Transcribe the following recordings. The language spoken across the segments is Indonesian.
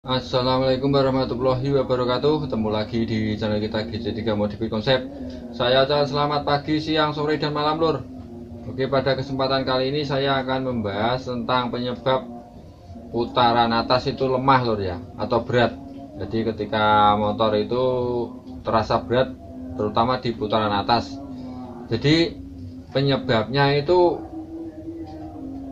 Assalamualaikum warahmatullahi wabarakatuh. Ketemu lagi di channel kita GC3 Modify Konsep. Saya ucapkan selamat pagi, siang, sore, dan malam lur. Oke, pada kesempatan kali ini saya akan membahas tentang penyebab putaran atas itu lemah lur ya, atau berat. Jadi ketika motor itu terasa berat, terutama di putaran atas. Jadi penyebabnya itu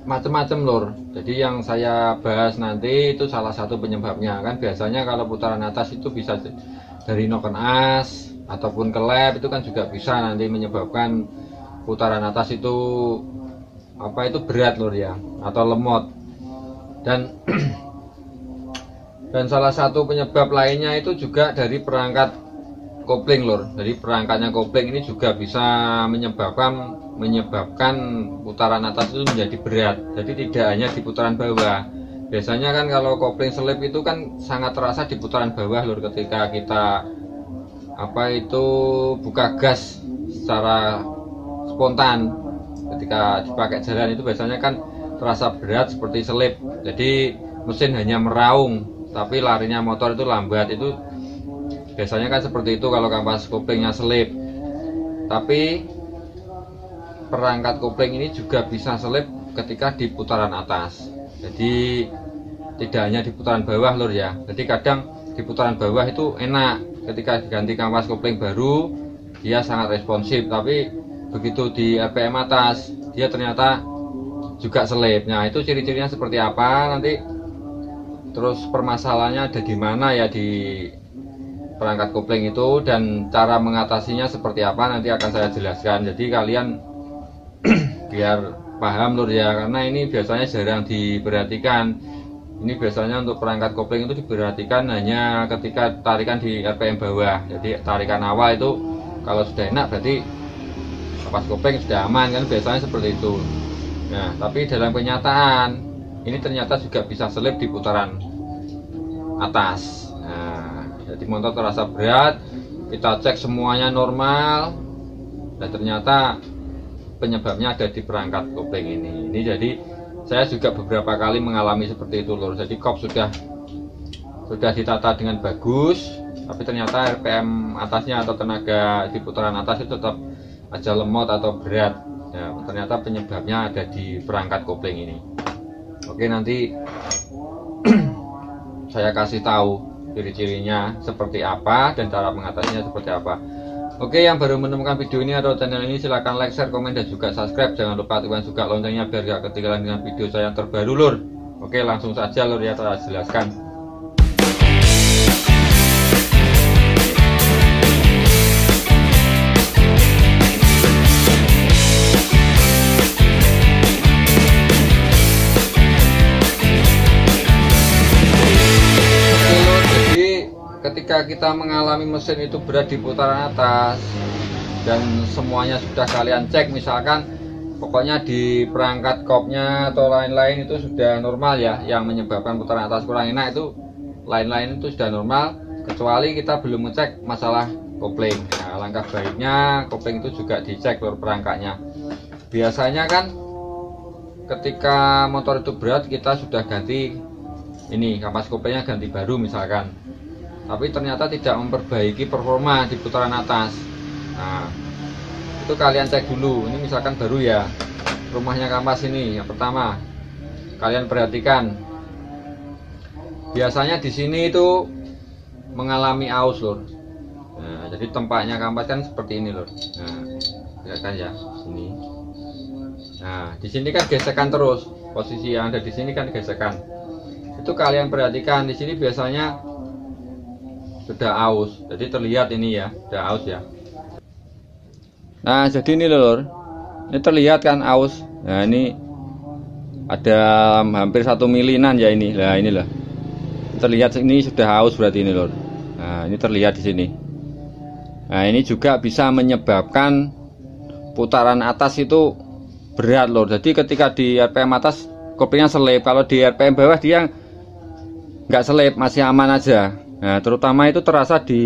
macam-macam lur. Jadi yang saya bahas nanti itu salah satu penyebabnya. Kan biasanya kalau putaran atas itu bisa dari noken as ataupun kelep, itu kan juga bisa nanti menyebabkan putaran atas itu berat lur ya, atau lemot. Dan dan salah satu penyebab lainnya itu juga dari perangkat kopling lur. Jadi perangkatnya kopling ini juga bisa menyebabkan putaran atas itu menjadi berat. Jadi tidak hanya di putaran bawah. Biasanya kan kalau kopling selip itu kan sangat terasa di putaran bawah lur, ketika kita buka gas secara spontan. Ketika dipakai jalan itu biasanya kan terasa berat seperti selip. Jadi mesin hanya meraung tapi larinya motor itu lambat. Itu biasanya kan seperti itu kalau kampas koplingnya selip. Tapi perangkat kopling ini juga bisa selip ketika di putaran atas. Jadi tidak hanya di putaran bawah lur ya. Jadi kadang di putaran bawah itu enak, ketika diganti kampas kopling baru dia sangat responsif, tapi begitu di RPM atas dia ternyata juga selip. Nah, itu ciri-cirinya seperti apa nanti, terus permasalahannya ada di mana ya di perangkat kopling itu, dan cara mengatasinya seperti apa nanti akan saya jelaskan. Jadi kalian biar paham lur ya, karena ini biasanya jarang diperhatikan. Ini biasanya untuk perangkat kopling itu diperhatikan hanya ketika tarikan di RPM bawah. Jadi tarikan awal itu kalau sudah enak berarti kampas kopling sudah aman kan, biasanya seperti itu. Nah, tapi dalam kenyataan ini ternyata juga bisa selip di putaran atas. Nah, jadi motor terasa berat, kita cek semuanya normal, dan ternyata penyebabnya ada di perangkat kopling ini. Ini jadi saya juga beberapa kali mengalami seperti itu lur. Jadi kop sudah ditata dengan bagus, tapi ternyata RPM atasnya atau tenaga di putaran atas itu tetap aja lemot atau berat. Ya, ternyata penyebabnya ada di perangkat kopling ini. Oke, nanti saya kasih tahu ciri-cirinya seperti apa dan cara mengatasinya seperti apa. Oke, yang baru menemukan video ini atau channel ini silahkan like, share, komen, dan juga subscribe. Jangan lupa aktifkan juga loncengnya biar gak ketinggalan dengan video saya yang terbaru lur. Oke, langsung saja lur ya, saya jelaskan. Ketika kita mengalami mesin itu berat di putaran atas dan semuanya sudah kalian cek, misalkan pokoknya di perangkat kopnya atau lain-lain itu sudah normal ya, yang menyebabkan putaran atas kurang enak itu lain-lain itu sudah normal, kecuali kita belum ngecek masalah kopling. Nah, langkah baiknya kopling itu juga dicek lur perangkatnya. Biasanya kan ketika motor itu berat kita sudah ganti ini kampas koplingnya, ganti baru misalkan, tapi ternyata tidak memperbaiki performa di putaran atas. Nah, itu kalian cek dulu. Ini misalkan baru ya, rumahnya kampas ini yang pertama, kalian perhatikan biasanya di sini itu mengalami aus lur. Nah, jadi tempatnya kampas kan seperti ini lur. Nah, lihat ya sini. Nah, di sini kan gesekan terus, posisi yang ada di sini kan gesekan. Itu kalian perhatikan di sini biasanya sudah aus, jadi terlihat ini ya, sudah aus ya. Nah, jadi ini lur, ini terlihat kan aus. Nah, ini ada hampir 1 milinan ya ini. Nah, inilah terlihat ini sudah aus berarti ini lur. Nah, ini terlihat di sini. Nah, ini juga bisa menyebabkan putaran atas itu berat lur. Jadi ketika di RPM atas koplingnya selip, kalau di RPM bawah dia nggak selip, masih aman aja. Nah, terutama itu terasa di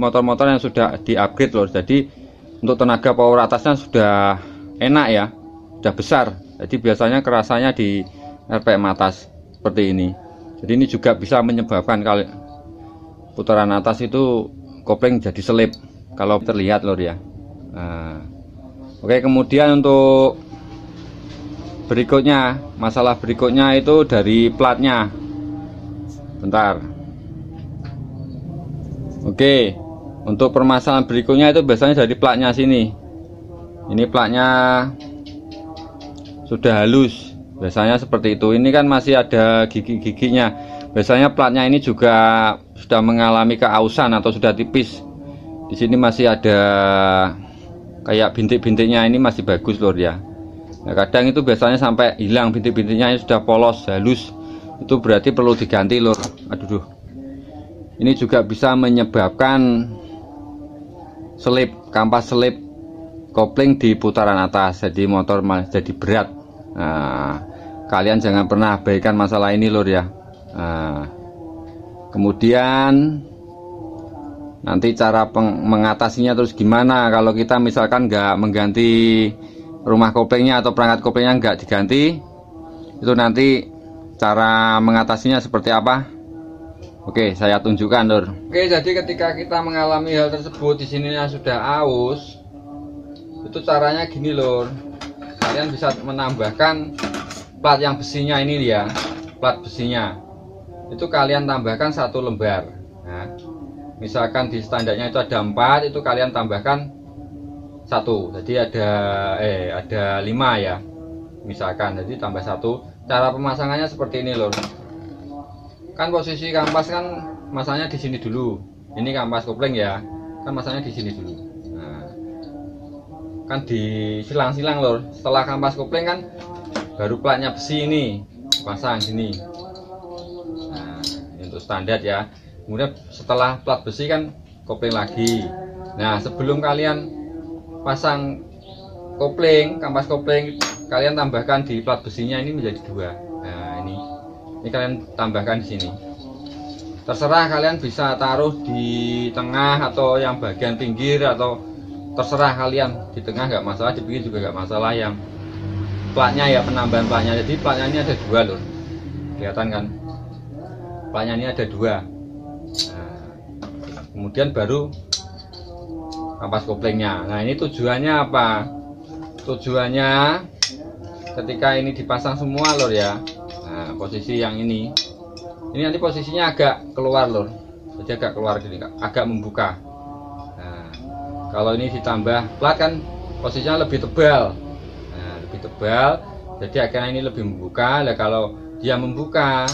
motor-motor yang sudah di-upgrade loh. Jadi untuk tenaga power atasnya sudah enak ya, sudah besar. Jadi biasanya kerasanya di RPM atas seperti ini. Jadi ini juga bisa menyebabkan kalau putaran atas itu kopling jadi selip kalau terlihat lor ya. Nah, oke, kemudian untuk berikutnya, masalah berikutnya itu dari platnya. Bentar. Oke, untuk permasalahan berikutnya itu biasanya dari platnya sini. Ini platnya sudah halus, biasanya seperti itu. Ini kan masih ada gigi-giginya. Biasanya platnya ini juga sudah mengalami keausan atau sudah tipis. Di sini masih ada kayak bintik-bintiknya, ini masih bagus lor ya. Nah, kadang itu biasanya sampai hilang bintik-bintiknya, sudah polos, halus. Itu berarti perlu diganti lor. Aduh. Ini juga bisa menyebabkan selip, kampas selip kopling di putaran atas, jadi motor jadi berat. Nah, kalian jangan pernah abaikan masalah ini lor ya. Nah, kemudian nanti cara mengatasinya terus gimana kalau kita misalkan nggak mengganti rumah koplingnya atau perangkat koplingnya nggak diganti, itu nanti cara mengatasinya seperti apa? Oke, saya tunjukkan lor. Oke, jadi ketika kita mengalami hal tersebut, di sininya sudah aus, itu caranya gini lor. Kalian bisa menambahkan plat yang besinya ini ya, plat besinya itu kalian tambahkan 1 lembar. Nah, misalkan di standarnya itu ada 4, itu kalian tambahkan 1, jadi ada 5 ya, misalkan, jadi tambah 1. Cara pemasangannya seperti ini lor. Kan posisi kampas kan masanya di sini dulu. Ini kampas kopling ya, kan masanya di sini dulu. Nah, kan disilang-silang lor. Setelah kampas kopling kan baru platnya besi ini pasang sini. Nah, ini untuk standar ya. Kemudian setelah plat besi kan kopling lagi. Nah, sebelum kalian pasang kopling, kampas kopling, kalian tambahkan di plat besinya ini menjadi 2. Nah, ini kalian tambahkan di sini. Terserah kalian bisa taruh di tengah atau yang bagian pinggir, atau terserah kalian di tengah nggak masalah, di pinggir juga nggak masalah. Yang platnya ya, penambahan platnya. Jadi platnya ini ada 2 loh, kelihatan kan? Platnya ini ada 2. Nah, kemudian baru kampas koplingnya. Nah, ini tujuannya apa? Tujuannya ketika ini dipasang semua lor ya. Nah, posisi yang ini nanti posisinya agak keluar lor, jadi agak keluar gini, agak membuka. Nah, kalau ini ditambah plat kan posisinya lebih tebal. Nah, lebih tebal, jadi akhirnya ini lebih membuka. Nah, kalau dia membuka,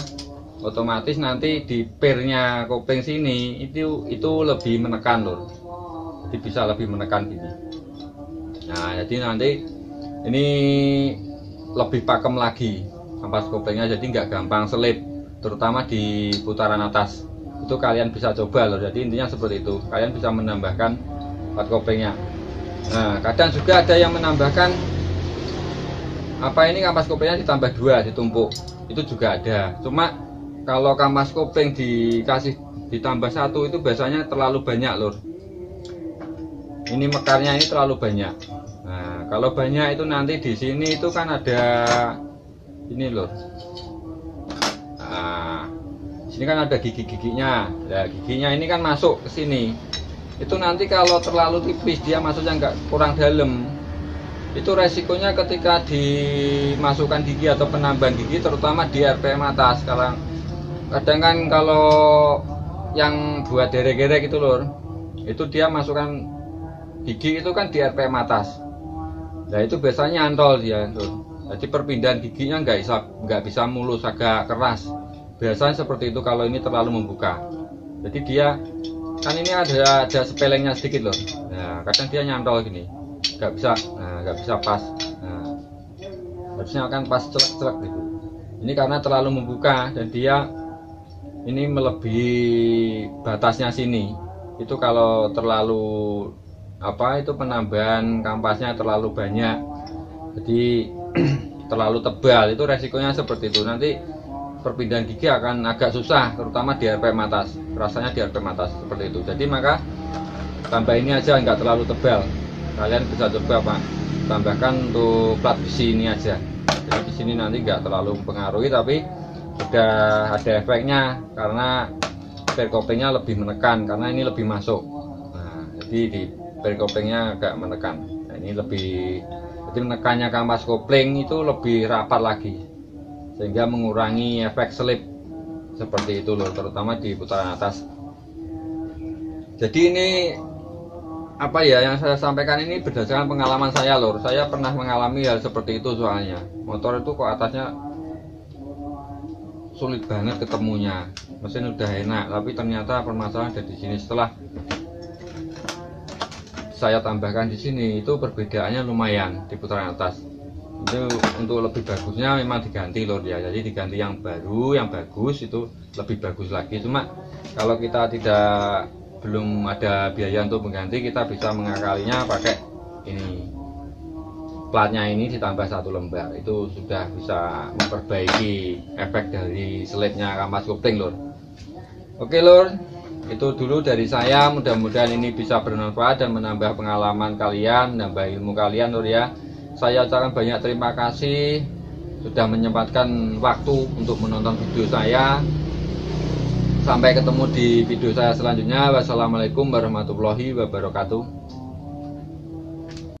otomatis nanti di pernya kopling sini itu lebih menekan lor, jadi bisa lebih menekan gini. Nah, jadi nanti ini lebih pakem lagi kampas koplingnya, jadi nggak gampang selip, terutama di putaran atas. Itu kalian bisa coba loh. Jadi intinya seperti itu, kalian bisa menambahkan plat koplingnya. Nah, kadang juga ada yang menambahkan ini kampas koplingnya ditambah 2, ditumpuk, itu juga ada. Cuma kalau kampas kopling dikasih ditambah 1 itu biasanya terlalu banyak lor. Ini mekarnya ini terlalu banyak. Nah, kalau banyak itu nanti di sini itu kan ada ini loh. Nah, sini kan ada gigi-giginya. Nah, giginya ini kan masuk ke sini. Itu nanti kalau terlalu tipis, dia masuknya kurang dalam. Itu resikonya ketika dimasukkan gigi atau penambahan gigi, terutama di RPM atas. Kadang kan kalau yang buat derek-derek itu lor, itu dia masukkan gigi itu kan di RPM atas. Nah, itu biasanya antol dia lor. Jadi perpindahan giginya nggak bisa mulus, agak keras. Biasanya seperti itu kalau ini terlalu membuka. Jadi dia kan ini ada sepelengnya sedikit loh. Nah, kadang dia nyantol gini, nggak bisa pas. Nah, harusnya akan pas celek-celek gitu. Ini karena terlalu membuka dan dia ini melebihi batasnya sini. Itu kalau terlalu itu penambahan kampasnya terlalu banyak. Jadi terlalu tebal, itu resikonya seperti itu. Nanti perpindahan gigi akan agak susah, terutama di RPM atas. Rasanya di RPM atas seperti itu. Jadi maka tambah ini aja, nggak terlalu tebal. Kalian bisa coba tambahkan untuk plat besi ini aja. Jadi di sini nanti nggak terlalu mempengaruhi, tapi sudah ada efeknya karena pair koplingnya lebih menekan, karena ini lebih masuk. Nah, jadi di pair koplingnya agak menekan. Nah, ini lebih, jadi menekannya kampas kopling itu lebih rapat lagi sehingga mengurangi efek selip seperti itu loh, terutama di putaran atas. Jadi ini apa ya yang saya sampaikan ini berdasarkan pengalaman saya lor. Saya pernah mengalami hal seperti itu, soalnya motor itu kok atasnya sulit banget ketemunya. Mesin udah enak tapi ternyata permasalahan ada di sini. Setelah saya tambahkan di sini itu perbedaannya lumayan di putaran atas. Itu untuk lebih bagusnya memang diganti lor ya. Jadi diganti yang baru, yang bagus itu lebih bagus lagi. Cuma kalau kita belum ada biaya untuk mengganti, kita bisa mengakalinya pakai ini, platnya ini ditambah 1 lembar, itu sudah bisa memperbaiki efek dari selipnya kampas kopling lor. Oke lor, itu dulu dari saya. Mudah-mudahan ini bisa bermanfaat dan menambah pengalaman kalian, menambah ilmu kalian lor ya. Saya ucapkan banyak terima kasih sudah menyempatkan waktu untuk menonton video saya. Sampai ketemu di video saya selanjutnya. Wassalamualaikum warahmatullahi wabarakatuh.